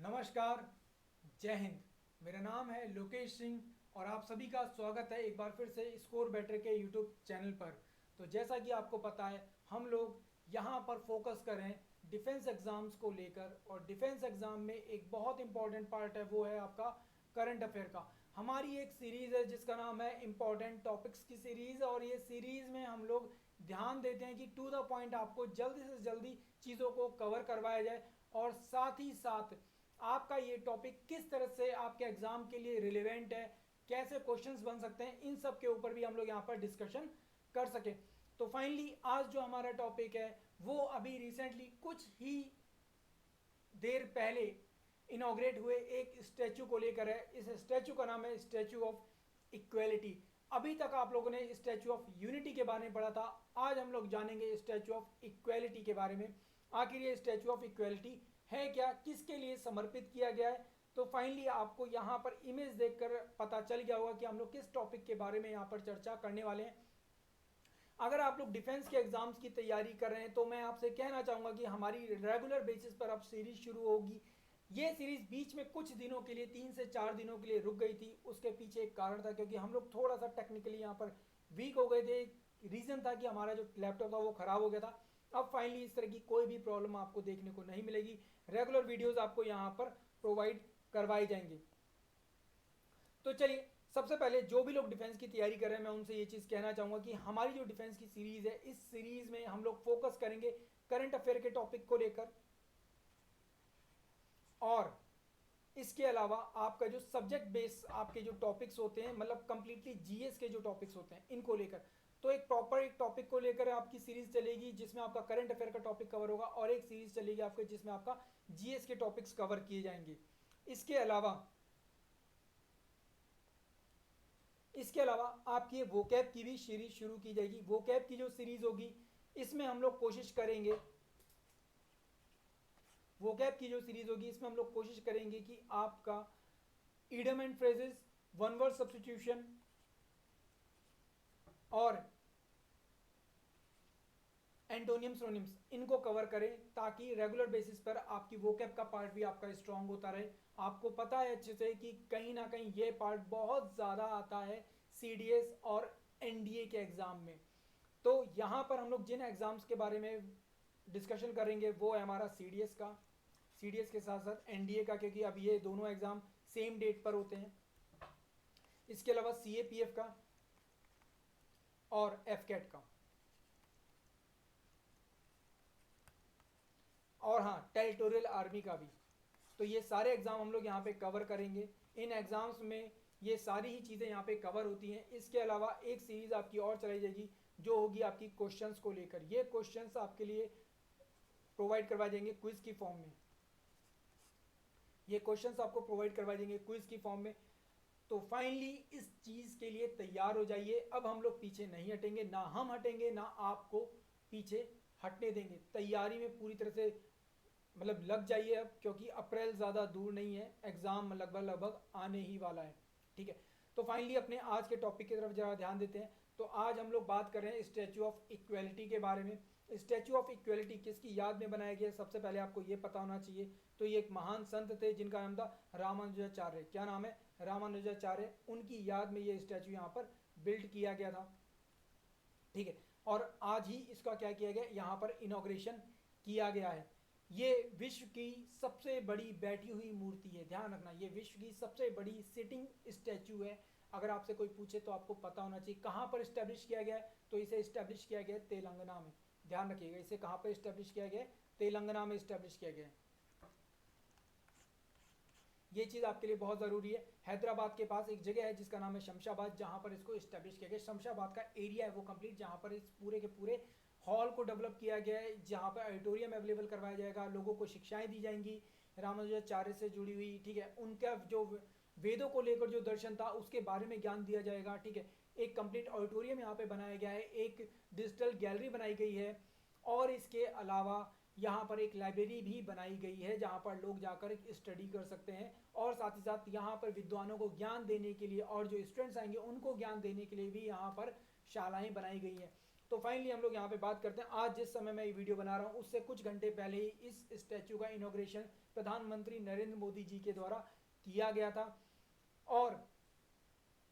नमस्कार, जय हिंद। मेरा नाम है लोकेश सिंह और आप सभी का स्वागत है एक बार फिर से स्कोर बेटर के यूट्यूब चैनल पर। तो जैसा कि आपको पता है, हम लोग यहाँ पर फोकस करें डिफेंस एग्ज़ाम्स को लेकर, और डिफेंस एग्ज़ाम में एक बहुत इंपॉर्टेंट पार्ट है, वो है आपका करंट अफेयर का। हमारी एक सीरीज़ है जिसका नाम है इम्पॉर्टेंट टॉपिक्स की सीरीज़, और ये सीरीज़ में हम लोग ध्यान देते हैं कि टू द पॉइंट आपको जल्दी से जल्दी चीज़ों को कवर करवाया जाए, और साथ ही साथ आपका ये टॉपिक किस तरह से आपके एग्जाम के लिए रिलेवेंट है, कैसे क्वेश्चंस बन सकते हैं, इन सब के ऊपर भी हम लोग यहाँ पर डिस्कशन कर सके। तो फाइनली आज जो हमारा टॉपिक है वो अभी रिसेंटली कुछ ही देर पहले इनॉग्रेट हुए एक स्टैचू को लेकर है। इस स्टैचू का नाम है स्टैचू ऑफ इक्वेलिटी। अभी तक आप लोगों ने स्टैचू ऑफ यूनिटी के बारे में पढ़ा था, आज हम लोग जानेंगे स्टैचू ऑफ इक्वेलिटी के बारे में। आखिर ये स्टैचू ऑफ इक्वेलिटी है क्या, किसके लिए समर्पित किया गया है। तो फाइनली आपको यहाँ पर इमेज देखकर पता चल गया होगा कि हम लोग किस टॉपिक के बारे में यहाँ पर चर्चा करने वाले हैं। अगर आप लोग डिफेंस के एग्जाम्स की तैयारी कर रहे हैं तो मैं आपसे कहना चाहूँगा कि हमारी रेगुलर बेसिस पर अब सीरीज शुरू होगी। ये सीरीज बीच में कुछ दिनों के लिए 3 से 4 दिनों के लिए रुक गई थी। उसके पीछे एक कारण था, क्योंकि हम लोग थोड़ा सा टेक्निकली यहाँ पर वीक हो गए थे। रीज़न था कि हमारा जो लैपटॉप था वो ख़राब हो गया था। अब फाइनली इस तरह की कोई भी प्रॉब्लम आपको देखने को नहीं मिलेगी। रेगुलर वीडियोज़ आपको यहाँ पर प्रोवाइड करवाई जाएंगी। तो चलिए, सबसे पहले जो भी लोग डिफेंस की तैयारी कर रहे हैं मैं उनसे ये चीज़ कहना चाहूँगा कि हमारी जो डिफेंस की सीरीज़ है, इस सीरीज़ में हम लोग फोकस करेंगे करंट अफेयर के टॉपिक को लेकर, और इसके अलावा आपका जो सब्जेक्ट बेस आपके जो टॉपिक्स होते हैं, मतलब कंप्लीटली जीएस के जो टॉपिक्स होते हैं, इनको लेकर। तो एक प्रॉपर एक टॉपिक को लेकर आपकी सीरीज चलेगी जिसमें आपका करंट अफेयर का टॉपिक कवर होगा, और एक सीरीज चलेगी आपके जिसमें आपका जीएस के टॉपिक्स कवर किए जाएंगे। इसके अलावा आपकी वोकैब की भी सीरीज शुरू की जाएगी। वोकैब की जो सीरीज होगी इसमें हम लोग कोशिश करेंगे वोकैब की जो सीरीज होगी इसमें हम लोग कोशिश करेंगे कि आपका idiom and phrases, one word substitution और एंटोनियम सिनोनिम्स, इनको कवर करें, ताकि रेगुलर बेसिस पर आपकी वोकैब का पार्ट भी आपका स्ट्रांग होता रहे। आपको पता है अच्छे से कि कहीं ना कहीं ये पार्ट बहुत ज़्यादा आता है सीडीएस और एनडीए के एग्ज़ाम में। तो यहाँ पर हम लोग जिन एग्ज़ाम्स के बारे में डिस्कशन करेंगे वो है हमारा सीडीएस का, सीडीएस के साथ साथ एनडीए का, क्योंकि अब ये दोनों एग्ज़ाम सेम डेट पर होते हैं। इसके अलावा सीएपीएफ का और एफकेट का, और हाँ, टेरिटोरियल आर्मी का भी। तो ये सारे एग्ज़ाम हम लोग यहाँ पे कवर करेंगे। इन एग्ज़ाम्स में ये सारी ही चीज़ें यहाँ पे कवर होती हैं। इसके अलावा एक सीरीज़ आपकी और चलाई जाएगी जो होगी आपकी क्वेश्चंस को लेकर। ये क्वेश्चंस आपके लिए प्रोवाइड करवाए जाएंगे क्विज़ की फॉर्म में। ये क्वेश्चंस आपको प्रोवाइड करवाए जाएंगे क्विज़ की फॉर्म में। तो फाइनली इस चीज़ के लिए तैयार हो जाइए। अब हम लोग पीछे नहीं हटेंगे, ना हम हटेंगे ना आपको पीछे हटने देंगे। तैयारी में पूरी तरह से मतलब लग जाइए अब, क्योंकि अप्रैल ज़्यादा दूर नहीं है, एग्ज़ाम लगभग लगभग आने ही वाला है। ठीक है, तो फाइनली अपने आज के टॉपिक की तरफ ज़रा ध्यान देते हैं। तो आज हम लोग बात कर रहे हैं स्टैचू ऑफ इक्वेलिटी के बारे में। स्टैचू ऑफ इक्वेलिटी किसकी याद में बनाया गया, सबसे पहले आपको ये पता होना चाहिए। तो ये एक महान संत थे जिनका नाम था रामानुजाचार्य। क्या नाम है? रामानुजाचार्य। उनकी याद में ये स्टैचू यहाँ पर बिल्ड किया गया था। ठीक है, और आज ही इसका क्या किया गया, यहाँ पर इनॉग्रेशन किया गया है। ये विश्व की सबसे बड़ी बैठी हुई मूर्ति है, ध्यान रखना, ये विश्व की सबसे बड़ी सिटिंग स्टैचू है। अगर आपसे कोई पूछे तो आपको पता होना चाहिए कहाँ पर इस्टेब्लिश किया गया है। तो इसे इस्टेब्लिश किया गया है तेलंगाना में। ध्यान रखिएगा, इसे कहाँ पर इस्टेब्लिश किया गया है? तेलंगाना में इस्टेब्लिश किया गया है। ये चीज़ आपके लिए बहुत ज़रूरी है। हैदराबाद के पास एक जगह है जिसका नाम है शमशाबाद, जहाँ पर इसको इस्टेब्लिश किया गया। शमशाबाद का एरिया है वो कंप्लीट, जहाँ पर इस पूरे के पूरे हॉल को डेवलप किया गया है, जहाँ पर ऑडिटोरियम अवेलेबल करवाया जाएगा, लोगों को शिक्षाएं दी जाएंगी रामानुजाचार्य से जुड़ी हुई। ठीक है, उनका जो वेदों को लेकर जो दर्शन था उसके बारे में ज्ञान दिया जाएगा। ठीक है, एक कंप्लीट ऑडिटोरियम यहाँ पे बनाया गया है, एक डिजिटल गैलरी बनाई गई है, और इसके अलावा यहाँ पर एक लाइब्रेरी भी बनाई गई है जहाँ पर लोग जाकर एक स्टडी कर सकते हैं, और साथ ही साथ यहाँ पर विद्वानों को ज्ञान देने के लिए और जो स्टूडेंट्स आएंगे उनको ज्ञान देने के लिए भी यहाँ पर शालाएं बनाई गई हैं। तो फाइनली हम लोग यहाँ पे बात करते हैं, आज जिस समय मैं ये वीडियो बना रहा हूँ उससे कुछ घंटे पहले ही इस स्टैचू का इनॉग्रेशन प्रधानमंत्री नरेंद्र मोदी जी के द्वारा किया गया था। और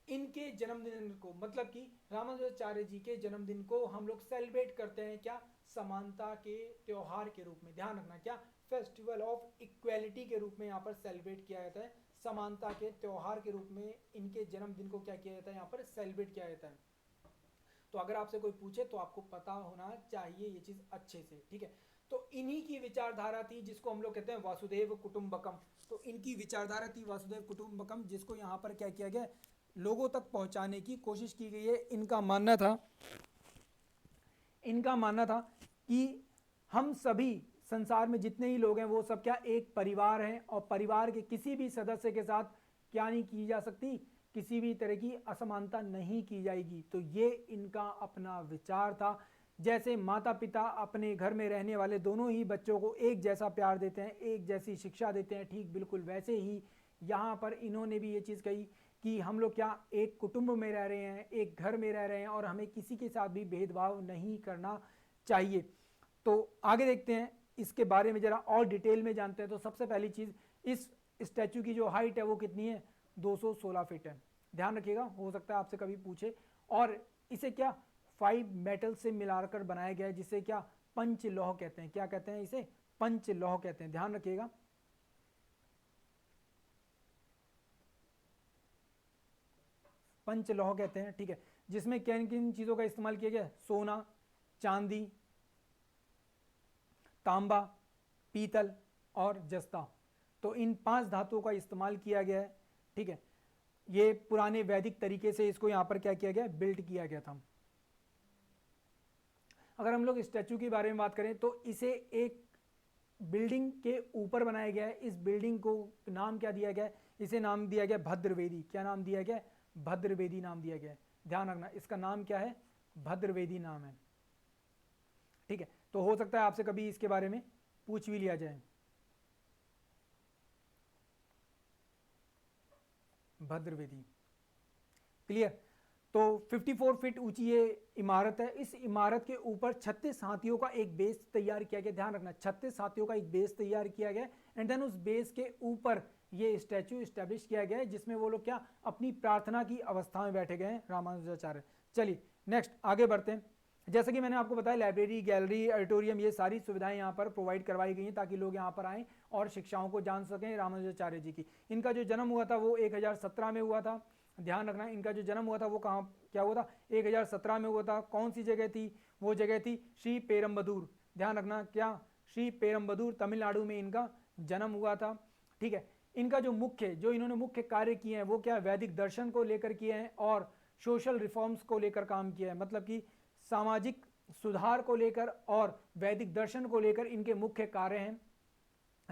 इनके जन्मदिन को, मतलब कि रामानुजाचार्य जी के जन्मदिन को हम लोग सेलिब्रेट करते हैं क्या, समानता के त्योहार के रूप में। ध्यान रखना, क्या, फेस्टिवल ऑफ इक्वेलिटी के रूप में यहाँ पर सेलिब्रेट किया जाता है। समानता के त्योहार के रूप में इनके जन्मदिन को क्या किया जाता है, यहाँ पर सेलिब्रेट किया जाता है। तो अगर आपसे कोई पूछे तो आपको पता होना चाहिए ये चीज अच्छे से, ठीक है। तो इन्हीं की विचारधारा थी जिसको हम लोग कहते हैं वासुदेव कुटुंबकम। तो इनकी विचारधारा थी वासुदेव कुटुंबकम, जिसको यहाँ पर क्या किया गया, लोगों तक पहुंचाने की कोशिश की गई है। इनका मानना था कि हम सभी संसार में जितने ही लोग हैं वो सब क्या, एक परिवार हैं, और परिवार के किसी भी सदस्य के साथ क्या नहीं की जा सकती, किसी भी तरह की असमानता नहीं की जाएगी। तो ये इनका अपना विचार था। जैसे माता पिता अपने घर में रहने वाले दोनों ही बच्चों को एक जैसा प्यार देते हैं, एक जैसी शिक्षा देते हैं, ठीक बिल्कुल वैसे ही यहाँ पर इन्होंने भी ये चीज़ कही कि हम लोग क्या एक कुटुंब में रह रहे हैं, एक घर में रह रहे हैं, और हमें किसी के साथ भी भेदभाव नहीं करना चाहिए। तो आगे देखते हैं इसके बारे में जरा और डिटेल में जानते हैं। तो सबसे पहली चीज़, इस स्टैचू की जो हाइट है वो कितनी है, 216 फीट है। ध्यान रखिएगा, हो सकता है आपसे कभी पूछे। और इसे क्या 5 मेटल से मिलाकर बनाया गया है, जिसे क्या पंचलौह कहते हैं। क्या कहते हैं इसे, पंचलौह कहते हैं। ध्यान रखिएगा, पंचलौह कहते हैं, ठीक है। जिसमें किन किन चीजों का इस्तेमाल किया गया, सोना, चांदी, तांबा, पीतल और जस्ता। तो इन 5 धातुओं का इस्तेमाल किया गया है, ठीक है। ये पुराने वैदिक तरीके से इसको यहां पर क्या किया गया, बिल्ड किया गया था। अगर हम लोग स्टैचू के बारे में बात करें तो इसे एक बिल्डिंग के ऊपर बनाया गया है। इस बिल्डिंग को नाम क्या दिया गया है, इसे नाम दिया गया भद्रवेदी। क्या नाम दिया गया, भद्रवेदी नाम दिया गया है। ध्यान रखना, इसका नाम क्या है, भद्रवेदी नाम है, ठीक है। तो हो सकता है आपसे कभी इसके बारे में पूछ भी लिया जाए। भद्रवेदी, क्लियर। तो 54 फीट ऊंची ये इमारत है। इस इमारत के ऊपर 36 हाथियों का एक बेस तैयार किया गया। ध्यान रखना, 36 हाथियों का एक बेस तैयार किया गया, एंड देन उस बेस के ऊपर ये स्टैचू स्टैब्लिश किया गया है, जिसमें वो लोग क्या अपनी प्रार्थना की अवस्था में बैठे गए हैं, रामानुजाचार्य। चलिए नेक्स्ट आगे बढ़ते हैं। जैसा कि मैंने आपको बताया, लाइब्रेरी, गैलरी, ऑडिटोरियम, ये सारी सुविधाएं यहाँ पर प्रोवाइड करवाई गई हैं ताकि लोग यहाँ पर आएँ और शिक्षाओं को जान सकें रामानुजाचार्य जी की। इनका जो जन्म हुआ था वो 1017 में हुआ था। ध्यान रखना, इनका जो जन्म हुआ था वो कहाँ क्या हुआ था, 1017 में हुआ था। कौन सी जगह थी, वो जगह थी श्री पेरम्बदूर। ध्यान रखना, क्या, श्री पेरम्बदूर, तमिलनाडु में इनका जन्म हुआ था, ठीक है। इनका जो इन्होंने मुख्य कार्य किए हैं वो क्या, वैदिक दर्शन को लेकर किए हैं और सोशल रिफॉर्म्स को लेकर काम किया है। मतलब कि सामाजिक सुधार को लेकर और वैदिक दर्शन को लेकर इनके मुख्य कार्य हैं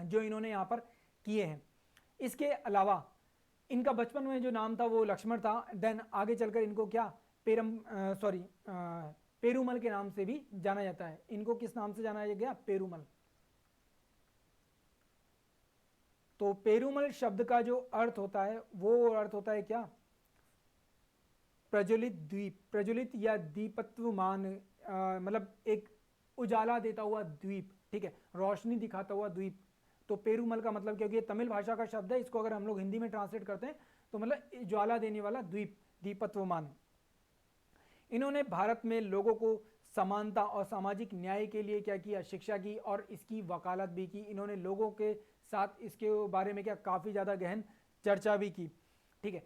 जो इन्होंने यहाँ पर किए हैं। इसके अलावा इनका बचपन में जो नाम था वो लक्ष्मण था। देन आगे चलकर इनको क्या पेरूमल के नाम से भी जाना जाता है। इनको किस नाम से जाना गया, पेरूमल। तो पेरूमल शब्द का जो अर्थ होता है वो अर्थ होता है क्या, प्रज्वलित द्वीप, प्रज्वलित या दीपत्वमान, मतलब एक उजाला देता हुआ द्वीप, ठीक है, रोशनी दिखाता हुआ द्वीप। तो पेरूमल का मतलब, क्योंकि ये तमिल भाषा का शब्द है, इसको अगर हम लोग हिंदी में ट्रांसलेट करते हैं तो मतलब ज्वाला देने वाला द्वीप, दीपत्वमान। इन्होंने भारत में लोगों को समानता और सामाजिक न्याय के लिए क्या किया, शिक्षा की और इसकी वकालत भी की। इन्होंने लोगों के साथ इसके बारे में क्या काफ़ी ज़्यादा गहन चर्चा भी की, ठीक है।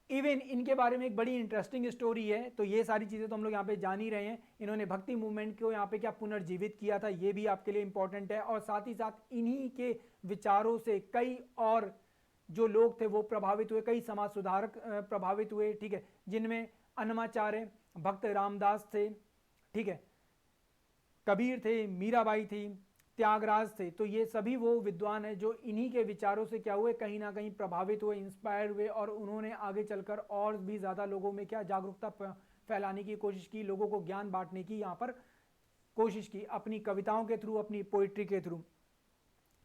इवन इनके बारे में एक बड़ी इंटरेस्टिंग स्टोरी है। तो ये सारी चीज़ें तो हम लोग यहाँ पे जान ही रहे हैं। इन्होंने भक्ति मूवमेंट को यहाँ पे क्या पुनर्जीवित किया था, ये भी आपके लिए इंपॉर्टेंट है। और साथ ही साथ इन्हीं के विचारों से कई और जो लोग थे वो प्रभावित हुए, कई समाज सुधारक प्रभावित हुए, ठीक है, जिनमें अन्नमाचार्य, भक्त रामदास थे, ठीक है, कबीर थे, मीराबाई थी, त्यागराज थे। तो ये सभी वो विद्वान हैं जो इन्हीं के विचारों से क्या हुए, कहीं ना कहीं प्रभावित हुए, इंस्पायर हुए, और उन्होंने आगे चलकर और भी ज़्यादा लोगों में क्या जागरूकता फैलाने की कोशिश की, लोगों को ज्ञान बांटने की यहाँ पर कोशिश की, अपनी कविताओं के थ्रू, अपनी पोइट्री के थ्रू।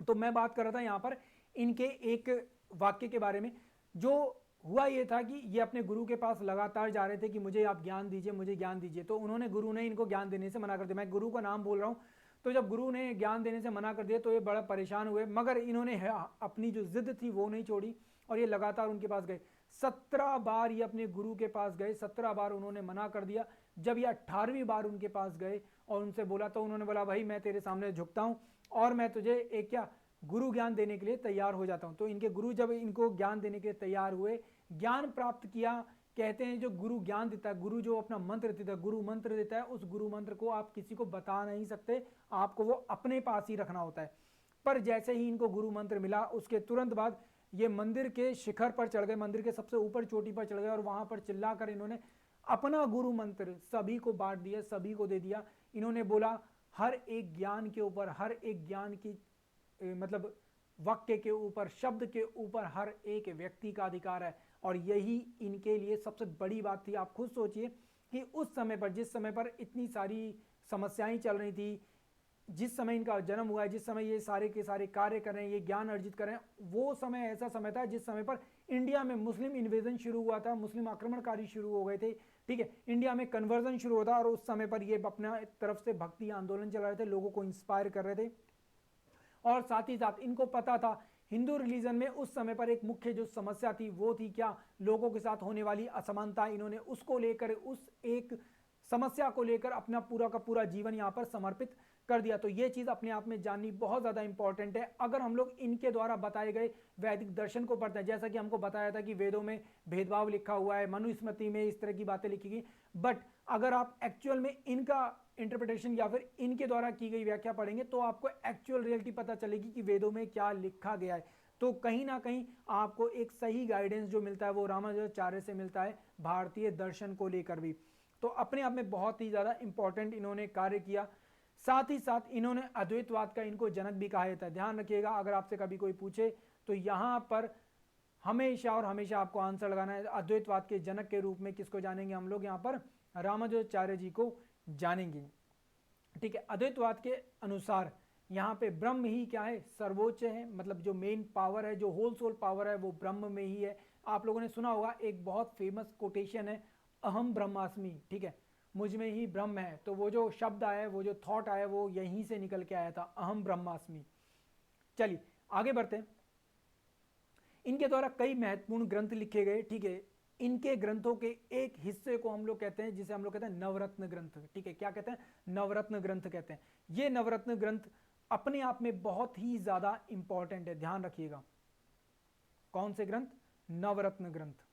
तो मैं बात कर रहा था यहाँ पर इनके एक वाक्य के बारे में, जो हुआ ये था कि ये अपने गुरु के पास लगातार जा रहे थे कि मुझे आप ज्ञान दीजिए, मुझे ज्ञान दीजिए। तो उन्होंने, गुरु ने इनको ज्ञान देने से मना कर दिया। मैं गुरु का नाम बोल रहा हूँ। तो जब गुरु ने ज्ञान देने से मना कर दिया तो ये बड़ा परेशान हुए, मगर इन्होंने अपनी जो जिद थी वो नहीं छोड़ी और ये लगातार उनके पास गए। 17 बार ये अपने गुरु के पास गए, 17 बार उन्होंने मना कर दिया। जब ये 18वीं बार उनके पास गए और उनसे बोला तो उन्होंने बोला, भाई मैं तेरे सामने झुकता हूँ और मैं तुझे एक क्या गुरु ज्ञान देने के लिए तैयार हो जाता हूँ। तो इनके गुरु जब इनको ज्ञान देने के लिए तैयार हुए, ज्ञान प्राप्त किया, कहते हैं जो गुरु ज्ञान देता है, गुरु जो अपना मंत्र देता है, गुरु मंत्र देता है, उस गुरु मंत्र को आप किसी को बता नहीं सकते, आपको वो अपने पास ही रखना होता है। पर जैसे ही इनको गुरु मंत्र मिला उसके तुरंत बाद ये मंदिर के शिखर पर चढ़ गए, मंदिर के सबसे ऊपर चोटी पर चढ़ गए और वहां पर चिल्लाकर इन्होंने अपना गुरु मंत्र सभी को बांट दिया, सभी को दे दिया। इन्होंने बोला हर एक ज्ञान के ऊपर, हर एक ज्ञान की मतलब वाक्य के ऊपर, शब्द के ऊपर हर एक व्यक्ति का अधिकार है। और यही इनके लिए सबसे बड़ी बात थी। आप खुद सोचिए कि उस समय पर, जिस समय पर इतनी सारी समस्याएं चल रही थी, जिस समय इनका जन्म हुआ है, जिस समय ये सारे के सारे कार्य कर रहे हैं, ये ज्ञान अर्जित कर रहे हैं, वो समय ऐसा समय था जिस समय पर इंडिया में मुस्लिम इन्वेजन शुरू हुआ था, मुस्लिम आक्रमणकारी शुरू हो गए थे, ठीक है, इंडिया में कन्वर्जन शुरू होता और उस समय पर ये अपना तरफ से भक्ति आंदोलन चला रहे थे, लोगों को इंस्पायर कर रहे थे। और साथ ही साथ इनको पता था हिंदू रिलीजन में उस समय पर एक मुख्य जो समस्या थी वो थी क्या, लोगों के साथ होने वाली असमानता। इन्होंने उसको लेकर, उस एक समस्या को लेकर अपना पूरा का पूरा जीवन यहाँ पर समर्पित कर दिया। तो ये चीज अपने आप में जाननी बहुत ज्यादा इंपॉर्टेंट है। अगर हम लोग इनके द्वारा बताए गए वैदिक दर्शन को पढ़ते हैं, जैसा कि हमको बताया था कि वेदों में भेदभाव लिखा हुआ है, मनुस्मृति में इस तरह की बातें लिखी गई, बट अगर आप एक्चुअल में इनका इंटरप्रिटेशन या फिर इनके द्वारा की गई व्याख्या पढ़ेंगे तो आपको एक्चुअल रियलिटी पता चलेगी कि वेदों में क्या लिखा गया है। तो कहीं ना कहीं आपको एक सही गाइडेंस जो मिलता है वो रामानुजाचार्य से मिलता है, भारतीय दर्शन को लेकर भी। तो अपने आप में बहुत ही ज्यादा इंपॉर्टेंट इन्होंने कार्य किया। साथ ही साथ इन्होंने अद्वैतवाद का इनको जनक भी कहा जाता है। ध्यान रखिएगा, अगर आपसे कभी कोई पूछे तो यहां पर हमेशा और हमेशा आपको आंसर लगाना है। अद्वैतवाद के जनक के रूप में किसको जानेंगे हम लोग, यहाँ पर रामानुजाचार्य जी को जानेंगे, ठीक है। अद्वैतवाद के अनुसार यहाँ पे ब्रह्म ही क्या है, सर्वोच्च है, मतलब जो मेन पावर है, जो होल सोल पावर है वो ब्रह्म में ही है। आप लोगों ने सुना होगा एक बहुत फेमस कोटेशन है, अहम ब्रह्मास्मि, ठीक है, मुझ में ही ब्रह्म है। तो वो जो शब्द आया, वो जो थॉट आया, वो यहीं से निकल के आया था, अहम ब्रह्मास्मि। चलिए आगे बढ़ते हैं। इनके द्वारा कई महत्वपूर्ण ग्रंथ लिखे गए, ठीक है। इनके ग्रंथों के एक हिस्से को हम लोग कहते हैं, जिसे हम लोग कहते हैं नवरत्न ग्रंथ, ठीक है। क्या कहते हैं, नवरत्न ग्रंथ कहते हैं। ये नवरत्न ग्रंथ अपने आप में बहुत ही ज्यादा इंपॉर्टेंट है, ध्यान रखिएगा। कौन से ग्रंथ, नवरत्न ग्रंथ,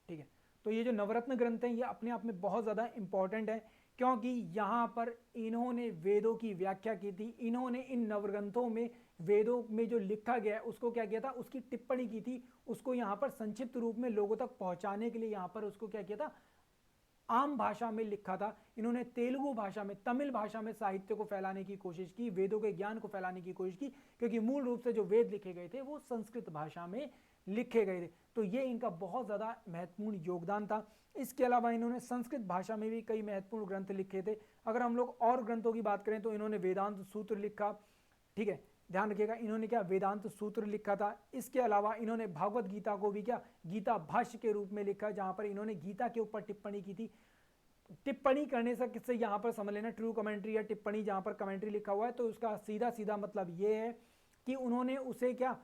ठीक है। तो ये जो नवरत्न ग्रंथ हैं ये अपने आप में बहुत ज्यादा इंपॉर्टेंट है, क्योंकि यहां पर इन्होंने वेदों की व्याख्या की थी। इन्होंने इन नवग्रंथों में वेदों में जो लिखा गया है उसको क्या किया था, उसकी टिप्पणी की थी, उसको यहां पर संक्षिप्त रूप में लोगों तक पहुंचाने के लिए यहां पर उसको क्या किया था, आम भाषा में लिखा था। इन्होंने तेलुगु भाषा में, तमिल भाषा में साहित्य को फैलाने की कोशिश की, वेदों के ज्ञान को फैलाने की कोशिश की, क्योंकि मूल रूप से जो वेद लिखे गए थे वो संस्कृत भाषा में लिखे गए थे। तो ये इनका बहुत ज्यादा महत्वपूर्ण योगदान था। इसके अलावा इन्होंने संस्कृत भाषा में भी कई महत्वपूर्ण ग्रंथ लिखे थे। अगर हम लोग और ग्रंथों की बात करें तो इन्होंने वेदांत सूत्र लिखा, ठीक है, ध्यान रखिएगा, इन्होंने क्या वेदांत सूत्र लिखा था। इसके अलावा इन्होंने भागवत गीता को भी क्या गीता भाष्य के रूप में लिखा, जहां पर इन्होंने गीता के ऊपर टिप्पणी की थी। टिप्पणी करने से किससे यहां पर समझ लेना, ट्रू कमेंट्री या टिप्पणी, जहां पर कमेंट्री लिखा हुआ है तो उसका सीधा सीधा मतलब यह है कि उन्होंने उसे क्या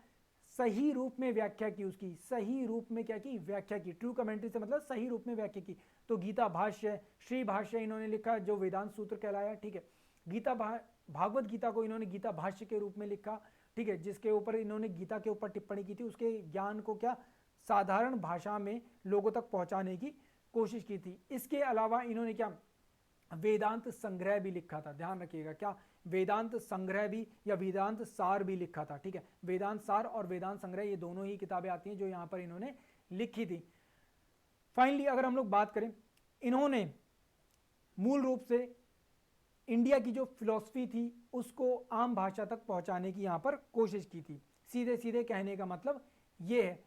सही रूप में व्याख्या की, उसकी सही रूप में क्या की, व्याख्या की। ट्रू कमेंट्री से मतलब सही रूप में व्याख्या की। तो गीता भाष्य, श्री भाष्य इन्होंने लिखा जो वेदांत सूत्र कहलाया, ठीक है। गीता भागवत गीता को इन्होंने गीता भाष्य के रूप में लिखा, ठीक है, जिसके ऊपर इन्होंने गीता के ऊपर टिप्पणी की थी, उसके ज्ञान को क्या साधारण भाषा में लोगों तक पहुंचाने की कोशिश की थी। इसके अलावा इन्होंने क्या वेदांत संग्रह भी लिखा था, ध्यान रखिएगा, क्या वेदांत संग्रह भी या वेदांत सार भी लिखा था, ठीक है। वेदांत सार और वेदांत संग्रह ये दोनों ही किताबें आती हैं जो यहां पर इन्होंने लिखी थी। फाइनली अगर हम लोग बात करें, इन्होंने मूल रूप से इंडिया की जो फिलॉसफी थी उसको आम भाषा तक पहुंचाने की यहां पर कोशिश की थी। सीधे सीधे कहने का मतलब यह है।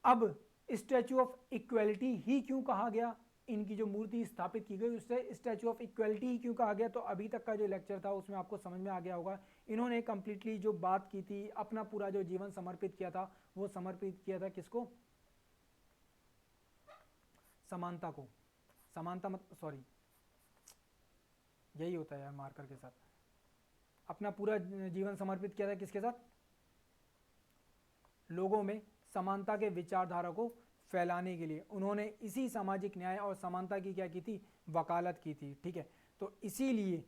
अब स्टैचू ऑफ इक्वलिटी ही क्यों कहा गया, इनकी जो मूर्ति स्थापित की गई उससे स्टैचू ऑफ इक्वलिटी ही क्यों कहा गया, तो अभी तक का जो लेक्चर था उसमें आपको समझ में आ गया होगा। इन्होंने कंप्लीटली जो बात की थी, अपना पूरा जो जीवन समर्पित किया था, वो समर्पित किया था किसको? समानता को। समानता मत सॉरी, यही होता है यार मार्कर के साथ। अपना पूरा जीवन समर्पित किया था किसके साथ? लोगों में समानता के विचारधारा को फैलाने के लिए। उन्होंने इसी सामाजिक न्याय और समानता की क्या की थी? वकालत की थी। ठीक है, तो इसीलिए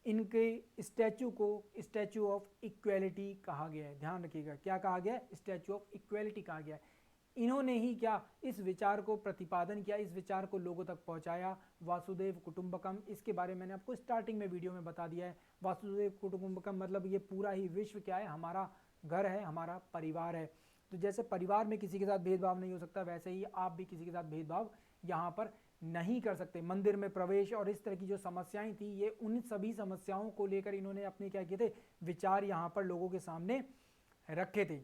इनके स्टैचू को स्टैचू ऑफ इक्वेलिटी कहा गया है। ध्यान रखिएगा, क्या कहा गया है? स्टैचू ऑफ इक्वेलिटी कहा गया है। इन्होंने ही क्या इस विचार को प्रतिपादन किया, इस विचार को लोगों तक पहुंचाया। वासुदेव कुटुंबकम, इसके बारे में मैंने आपको स्टार्टिंग में वीडियो में बता दिया है। वासुदेव कुटुंबकम मतलब ये पूरा ही विश्व क्या है? हमारा घर है, हमारा परिवार है। तो जैसे परिवार में किसी के साथ भेदभाव नहीं हो सकता, वैसे ही आप भी किसी के साथ भेदभाव यहाँ पर नहीं कर सकते। मंदिर में प्रवेश और इस तरह की जो समस्याएं थी, ये उन सभी समस्याओं को लेकर इन्होंने अपने क्या किए थे? विचार यहाँ पर लोगों के सामने रखे थे।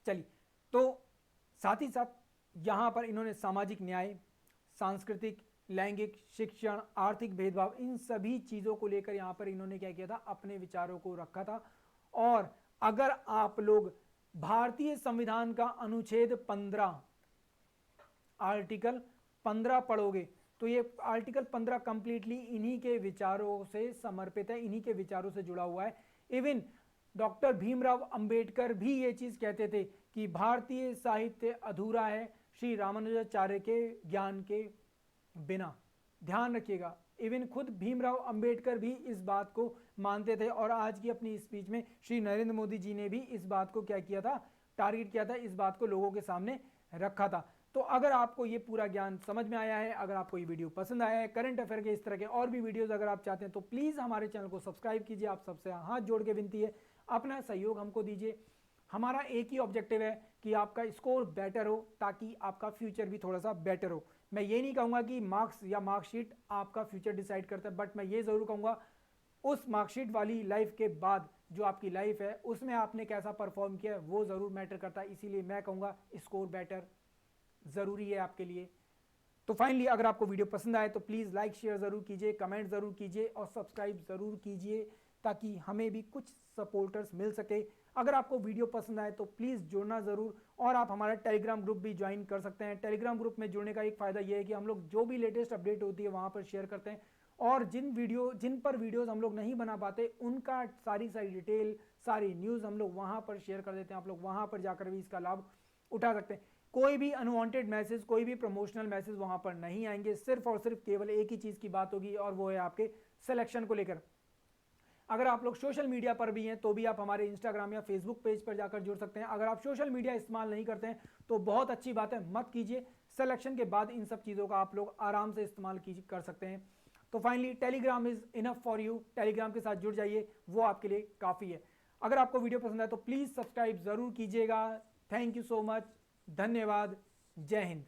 चलिए, तो साथ ही साथ यहाँ पर इन्होंने सामाजिक न्याय, सांस्कृतिक, लैंगिक, शिक्षण, आर्थिक भेदभाव, इन सभी चीज़ों को लेकर यहाँ पर इन्होंने क्या किया था? अपने विचारों को रखा था। और अगर आप लोग भारतीय संविधान का अनुच्छेद 15 आर्टिकल 15 पढ़ोगे तो ये आर्टिकल 15 कंप्लीटली इन्हीं के विचारों से समर्पित है, इन्हीं के विचारों से जुड़ा हुआ है। इवन डॉक्टर भीमराव अंबेडकर भी ये चीज कहते थे कि भारतीय साहित्य अधूरा है श्री रामानुजाचार्य के ज्ञान के बिना। ध्यान रखिएगा, इवन खुद भीमराव अंबेडकर भी इस बात को मानते थे। और आज की अपनी स्पीच में श्री नरेंद्र मोदी जी ने भी इस बात को क्या किया था? टारगेट किया था, इस बात को लोगों के सामने रखा था। तो अगर आपको ये पूरा ज्ञान समझ में आया है, अगर आपको ये वीडियो पसंद आया है, करंट अफेयर के इस तरह के और भी वीडियोस अगर आप चाहते हैं तो प्लीज़ हमारे चैनल को सब्सक्राइब कीजिए। आप सबसे हाथ जोड़ के विनती है, अपना सहयोग हमको दीजिए। हमारा एक ही ऑब्जेक्टिव है कि आपका स्कोर बेटर हो, ताकि आपका फ्यूचर भी थोड़ा सा बेटर हो। मैं ये नहीं कहूँगा कि मार्क्स या मार्कशीट आपका फ्यूचर डिसाइड करता है, बट मैं ये ज़रूर कहूँगा उस मार्कशीट वाली लाइफ के बाद जो आपकी लाइफ है उसमें आपने कैसा परफॉर्म किया है वो ज़रूर मैटर करता है। इसीलिए मैं कहूँगा स्कोर बेटर ज़रूरी है आपके लिए। तो फाइनली अगर आपको वीडियो पसंद आए तो प्लीज़ लाइक शेयर ज़रूर कीजिए, कमेंट ज़रूर कीजिए और सब्सक्राइब ज़रूर कीजिए, ताकि हमें भी कुछ सपोर्टर्स मिल सके। अगर आपको वीडियो पसंद आए तो प्लीज़ जुड़ना ज़रूर, और आप हमारा टेलीग्राम ग्रुप भी ज्वाइन कर सकते हैं। टेलीग्राम ग्रुप में जुड़ने का एक फ़ायदा ये है कि हम लोग जो भी लेटेस्ट अपडेट होती है वहाँ पर शेयर करते हैं, और जिन पर वीडियोस हम लोग नहीं बना पाते उनका सारी डिटेल, सारी न्यूज़ हम लोग वहाँ पर शेयर कर देते हैं। आप लोग वहाँ पर जाकर भी इसका लाभ उठा सकते हैं। कोई भी अनवांटेड मैसेज, कोई भी प्रमोशनल मैसेज वहाँ पर नहीं आएंगे। सिर्फ और सिर्फ केवल एक ही चीज़ की बात होगी, और वो है आपके सिलेक्शन को लेकर। अगर आप लोग सोशल मीडिया पर भी हैं तो भी आप हमारे इंस्टाग्राम या फेसबुक पेज पर जाकर जुड़ सकते हैं। अगर आप सोशल मीडिया इस्तेमाल नहीं करते हैं तो बहुत अच्छी बात है, मत कीजिए। सिलेक्शन के बाद इन सब चीज़ों का आप लोग आराम से इस्तेमाल कर सकते हैं। तो finally Telegram is enough for you. Telegram के साथ जुड़ जाइए, वो आपके लिए काफ़ी है। अगर आपको वीडियो पसंद है तो प्लीज़ सब्सक्राइब ज़रूर कीजिएगा। थैंक यू सो मच, धन्यवाद, जय हिंद।